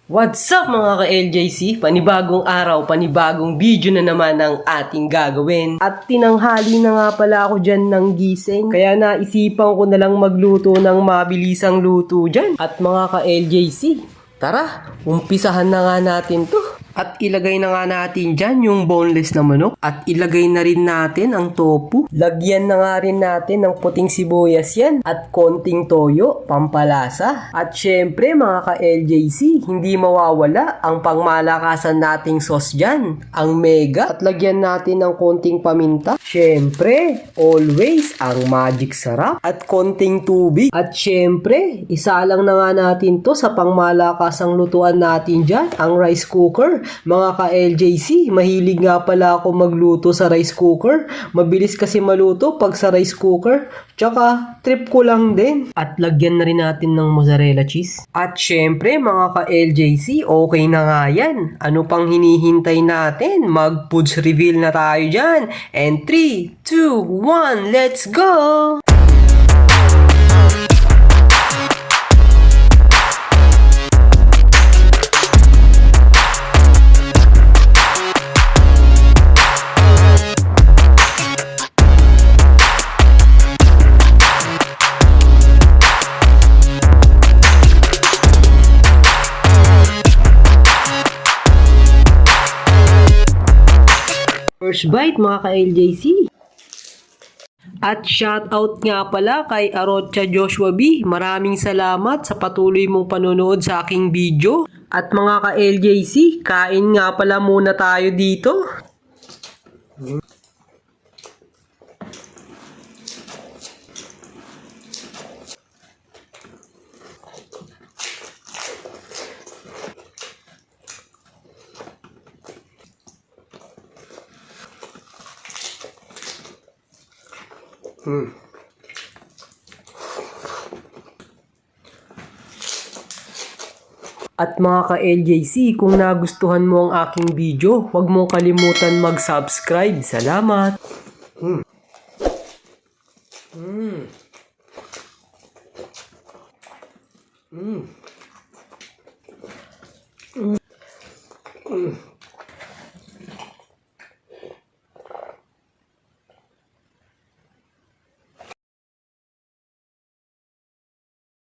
What's up mga ka-LJC? Panibagong araw, panibagong video na naman ang ating gagawin. At tinanghali na nga pala ako dyan ng gising. Kaya naisipan ko na lang magluto ng mabilisang luto dyan. At mga ka-LJC, tara, umpisahan na nga natin to. At ilagay na nga natin dyan yung boneless na manok. At ilagay na rin natin ang tofu. Lagyan na nga rin natin ng puting sibuyas yan. At konting toyo, pampalasa. At syempre mga ka-LJC, hindi mawawala ang pangmalakasan nating sauce dyan. Ang mega. At lagyan natin ng konting paminta. Syempre, always ang magic sarap. At konting tubig. At syempre, isalang na nga natin to sa pangmalakasang lutuan natin dyan. Ang rice cooker. Mga ka-LJC, mahilig nga pala ako magluto sa rice cooker. Mabilis kasi maluto pag sa rice cooker. Tsaka, trip ko lang din. At lagyan na rin natin ng mozzarella cheese. At syempre, mga ka-LJC, okay na nga yan. Ano pang hinihintay natin? Mag-foods reveal na tayo dyan. And 3, 2, 1, let's go! First bite mga ka-LJC. At shoutout nga pala kay Arocha Joshua B. Maraming salamat sa patuloy mong panonood sa aking video. At mga ka-LJC, kain nga pala muna tayo dito. At mga ka-LJC, kung nagustuhan mo ang aking video, huwag mong kalimutan mag-subscribe. Salamat!